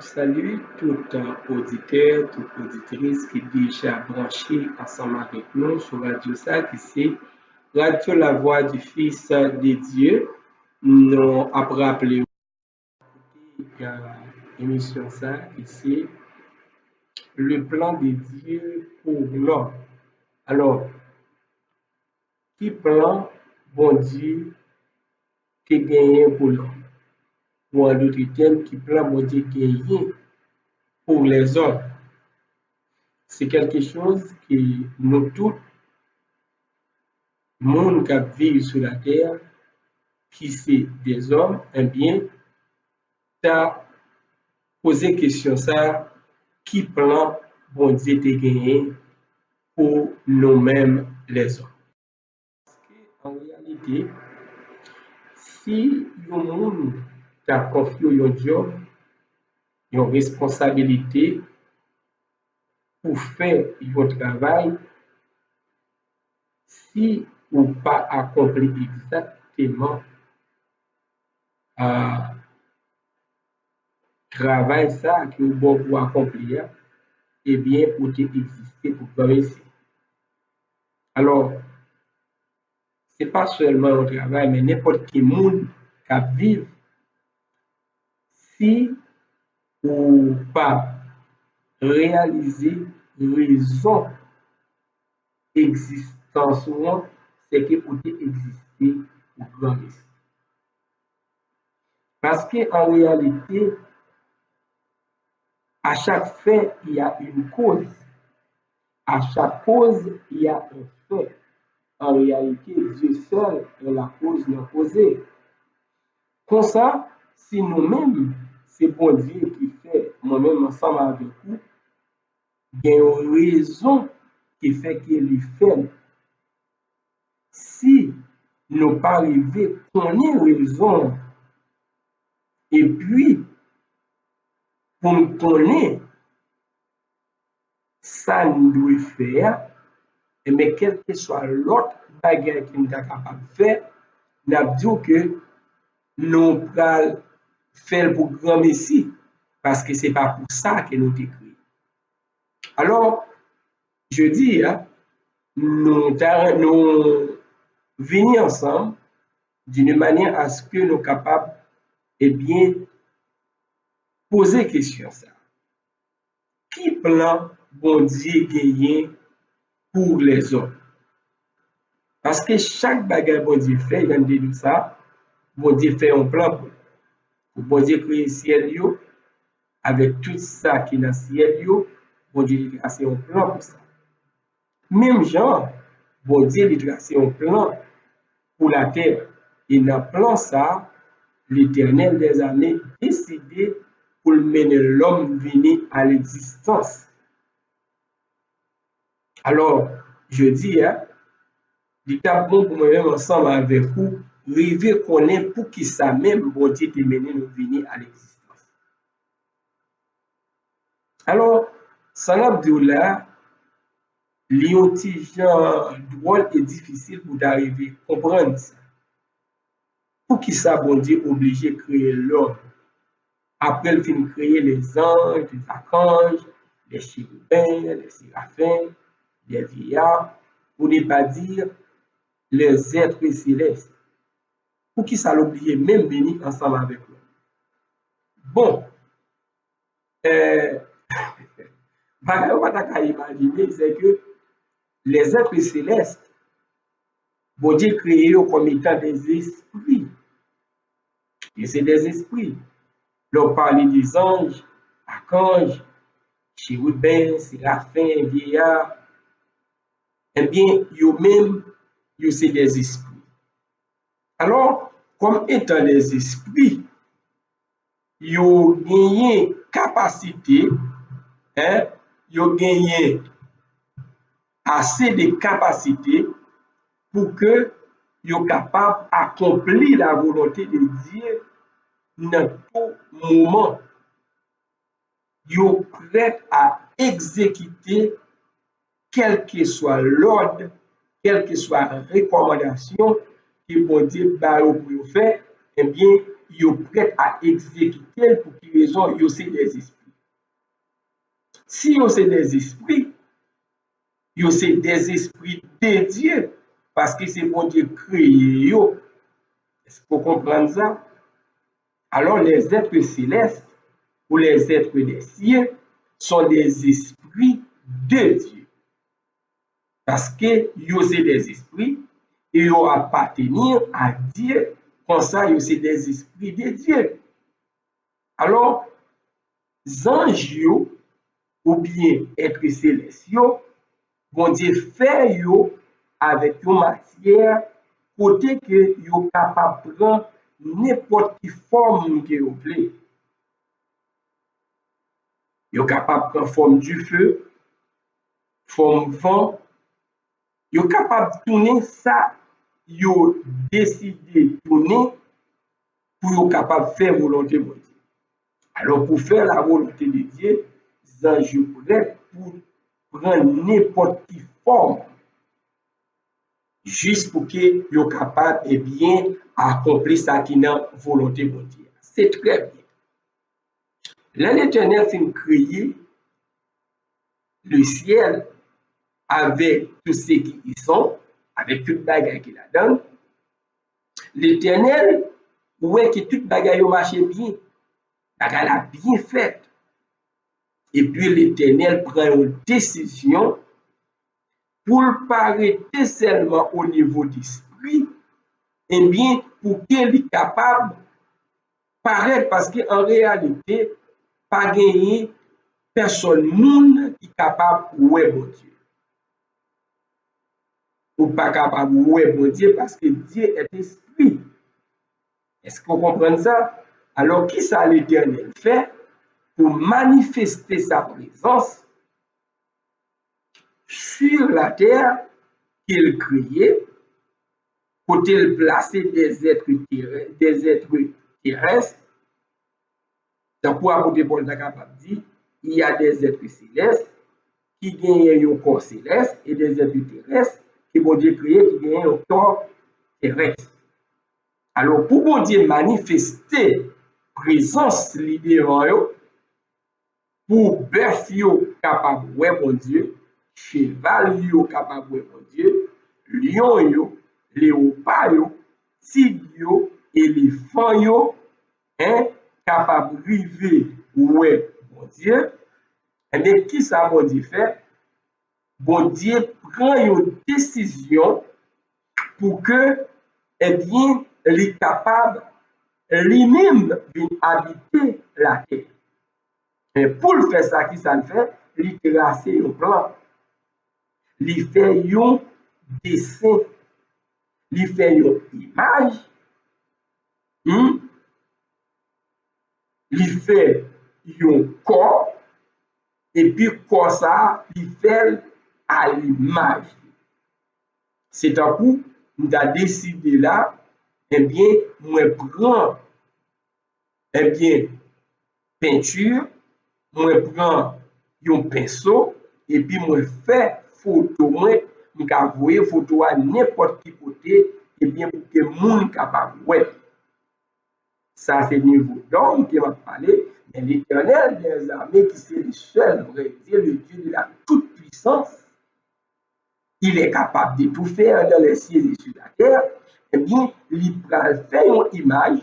Salut tout auditeur, toute auditrice qui est déjà branché ensemble avec nous sur Radio Ça, qui c'est Radio La Voix du Fils de Dieu. Nous avons rappelé l'émission ça, qui c'est le plan de Dieu pour l'homme. Alors, qui plan bon Dieu qui gagné pour l'homme? Ou en d'autres termes, qui plan bon Dieu gagné pour les hommes? C'est quelque chose que nous tous, monde qui vivent sur la terre, qui c'est des hommes, eh bien, tu as posé question ça, qui plan bon Dieu te gagné pour nous-mêmes les hommes? Parce qu'en réalité, si le monde t'a confié un job, une responsabilité pour faire un travail, si ou pas accompli exactement travail ça que vous bon pour accomplir, eh bien, pour exister, pour progresser. Alors, ce n'est pas seulement un travail, mais n'importe quel monde qui vit, si ou pas réaliser raison existence, c'est que pour exister, pour progresser. Parce qu'en réalité, à chaque fait, il y a une cause. À chaque cause, il y a un fait. En réalité, Dieu seul est la cause non causée. Comme ça, si nous-mêmes, c'est bon Dieu qui fait moi-même ensemble avec vous, il y a une raison qui fait qu'il fait. Si nous pas arriver qu'on ait raison, et puis, pour nous connaître, ça nous doit faire, mais quel que soit l'autre bagarre qui nous est capable de faire, nous avons dit que nous allons faire pour grand Messie, parce que ce n'est pas pour ça que nous sommes créés. Alors, je dis, nous venons ensemble d'une manière à ce que nous sommes capables, eh bien, poser question ça. Qui plan bon Dieu gagné pour les hommes? Parce que chaque bagage bon Dieu fait, il y a de ça, bon Dieu fait un plan pour bon Dieu créer le ciel avec tout ça qui est dans le ciel, bon Dieu a tracé un plan pour ça. Même genre, bon Dieu a tracé un plan pour la terre. Et dans le plan ça, l'Éternel des années décidé pour mener l'homme venir à l'existence. Alors, je dis, il est bon pour moi-même ensemble avec vous, rêver qu'on est pour qui ça même, bon Dieu te mené nous venir à l'existence. Alors, ça veut dire là, l'iontigeant drôle et difficile pour d'arriver à comprendre ça. Pour qui ça, bon Dieu, obligé de créer l'homme? Après, il finit créer les anges, les archanges, les chérubins, les séraphins, les vieillards, pour ne pas dire les êtres célestes. Pour qui ça l'oblige même venir ensemble avec nous? Bon, on va imaginer, c'est que les êtres célestes, bon Dieu créé comme étant des esprits. Et c'est des esprits. Là, on parle des anges, archanges, chérubins, séraphins, vieillards. Eh bien, eux-mêmes, c'est des esprits. Alors, comme étant des esprits, ils ont gagné capacité, ils ont gagné assez de capacité pour que ils soient capables d'accomplir la volonté de Dieu dans tout moment. Ils sont prêts à exécuter quel que soit l'ordre, quelle que soit la recommandation que bon Dieu va pour faire, eh bien, ils sont prêts à exécuter pour qu'il raison, yo c'est des esprits. Si yo c'est des esprits, yo c'est des esprits dédiés, parce que c'est bon Dieu créé yo. Est-ce que vous comprenez ça? Alors les êtres célestes ou les êtres des cieux sont des esprits de Dieu. Parce que yo c'est des esprits et yo appartenir à Dieu, comme ça yo c'est des esprits de Dieu. Alors, anges ou bien êtres célestes, bon Dieu fait yo avec une matière côté que yo capable de prendre n'importe quelle forme que vous voulez. Yo capable de prendre forme du feu, forme vent, yo capable de tourner ça, yo décidé de tourner pour yo capable de faire volonté de Dieu. Alors pour faire la volonté de Dieu, les anges prêts pour prendre n'importe quelle forme, juste pour que yo capable et bien accomplir ça qui est dans la volonté de Dieu. C'est très bien. L'Éternel fait créer le ciel avec tous ceux qui y sont, avec toute bagaille qu'il a donné. L'Éternel, ouais que toute bagaille marche bien, bagaille a bien fait. Et puis l'Éternel prend une décision pour ne pas arrêter seulement au niveau d'esprit, et bien pour qu'il soit capable de paraître, parce qu'en réalité, pas gagner personne monde qui est capable de voir bon Dieu. Ou pas capable de voir bon Dieu parce que Dieu est esprit. Est-ce que vous comprenez ça? Alors, qui ça l'Éternel fait pour manifester sa présence sur la terre qu'il créait, pour il placer des êtres terrestres? Donc, pour apporter Paul capable de dire, il y a des êtres célestes qui gagnent un corps céleste et des êtres terrestres qui vont Dieu créer qui gagnent un corps terrestre. Alors, pour bon Dieu manifester présence libérale, pour bœuf capable de voir bon Dieu, cheval capable de voir bon Dieu, lion léopard tigre éléphant capable de river voir bon Dieu. Et bien, qui ça bon Dieu fait? Bon Dieu prend une décision pour que, eh bien, il est capable lui-même d'habiter la terre. Et pour le faire ça, qui ça le fait? Il trace un plan. Il fait un dessin. Il fait une image. Il fait un corps. Et puis, corps ça, il fait à l'image. C'est un coup, nous avons décidé là, eh bien, moi prends, eh bien, peinture, moi prends un pinceau, et puis moi fais photo, moi envoyer photo à n'importe quel côté, et bien, pour que le monde capable de voir. Ça, c'est le niveau d'homme qui va parler, mais l'Éternel des armées, qui c'est le seul vrai Dieu, le Dieu de la toute-puissance, il est capable de tout faire dans les cieux et sur la terre, eh bien, il va faire une image,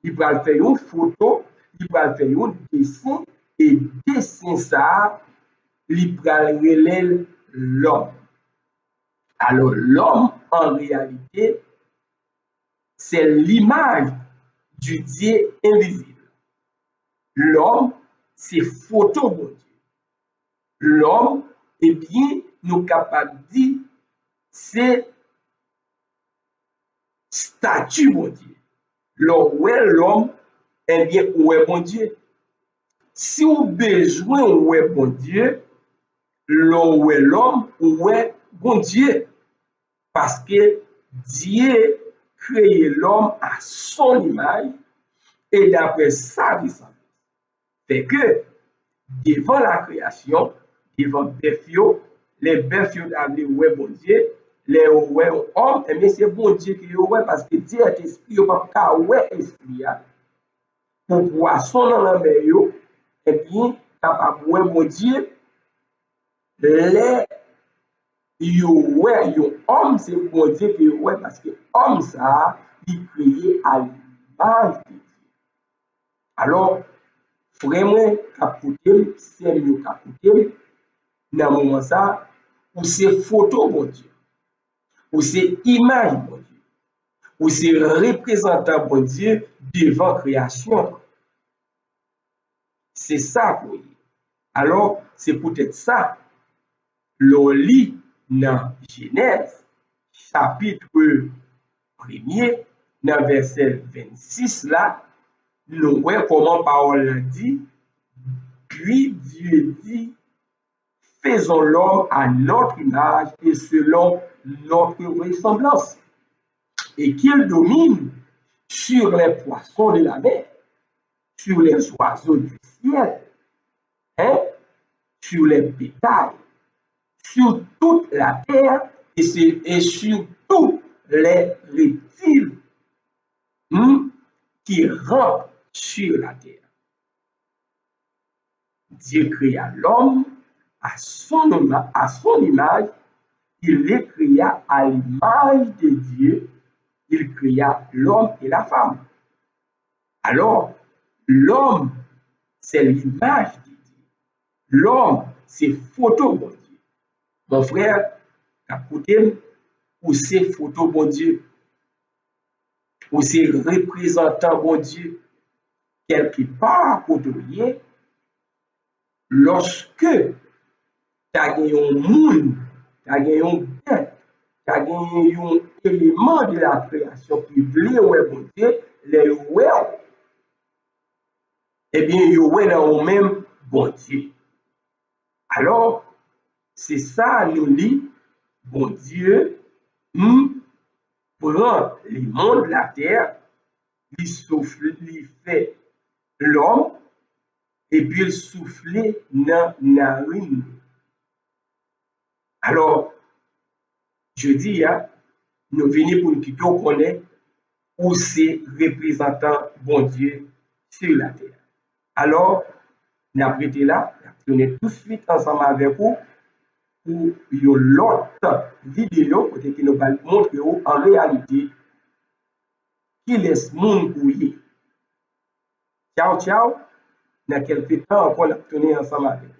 il va faire une photo, il va faire un dessin, et dessin ça, il va relayer l'homme. Alors, l'homme, en réalité, c'est l'image du Dieu invisible. L'homme, c'est photo de Dieu. L'homme, eh bien, nous capables de dire, c'est statut bon Dieu. L'homme, eh bien, où est bon Dieu? Si vous avez besoin où est bon Dieu, où est l'homme, où est bon Dieu? Parce que Dieu crée l'homme à son image et d'après sa ressemblance. Fait que, devant la création, devant Befio, les Befio avaient ouais bon Dieu, les ouais hommes, et bien c'est bon Dieu qui est ouais parce que Dieu est esprit, il n'y a pas ouais esprit. pour poisson dans la mer, eh bien, capable ouais, mon Dieu, les yo homme, c'est bon Dieu que ouais, parce que homme, ça, il créé à l'image de Dieu. Alors, vraiment, capoter, sérieux capoter, dans le moment ça, où c'est photo, bon Dieu, où c'est image, bon Dieu, où c'est représentant, bon Dieu, devant création. C'est ça pour lui. Alors, c'est peut-être ça, l'on lit dans Genèse, chapitre 1er, dans verset 26 là, nous voyons comment parole dit, puis Dieu dit, faisons l'homme à notre image et selon notre ressemblance, et qu'il domine sur les poissons de la mer, sur les oiseaux du ciel, hein, sur les bétails, sur toute la terre et sur tous les reptiles qui rampent sur la terre. Dieu créa l'homme à son image, il les créa à l'image de Dieu, il créa l'homme et la femme. Alors, l'homme, c'est l'image de Dieu. L'homme, c'est photo bon Dieu. Mon frère, écoutez, ou c'est photo bon Dieu, ou c'est représentant bon Dieu, quelque part côtoyer, lorsque tu as gagné un monde, tu as gagné un bien, tu as gagné un élément de la création qui voulait, ouais, bon Dieu, les ouais, eh bien, yo ouais dans le même bon Dieu. Alors, c'est ça, nous lit, bon Dieu, prend les mondes de la terre, il souffle, il fait l'homme, et puis il souffle dans la narine. Alors, je dis, hein, nous venons pour nous connaître où c'est représentant bon Dieu sur la terre. Alors, nous avons été là, nous sommes tout de suite ensemble avec vous pour l'autre vidéo côté qui nous va montrer en réalité qui laisse monde couiller. Ciao, ciao. Dans quelques temps, encore, nous sommes ensemble avec vous.